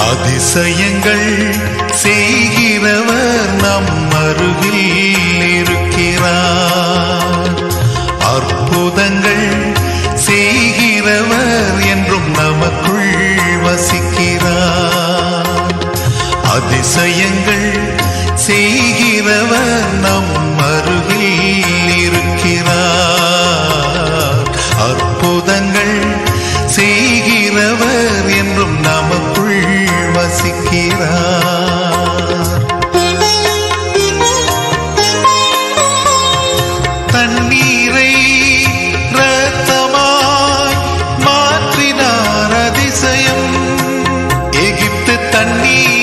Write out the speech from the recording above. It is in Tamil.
அதிசயங்கள் செய்கிறவர் நம் அருகில் இருக்கிறார். அற்புதங்கள் செய்கிறவர் என்றும் நமக்குள் வசிக்கிறார். அதிசயங்கள் செய்கிறவர் நம் அருகில் இருக்கிறார். அற்புதங்கள் செய்கிறவர் என்றும் நமக்குள் வசிக்கிறார். தண்ணீரை இரத்தமாய் மாற்றினார் அதிசயம். எகிப்து தண்ணீர்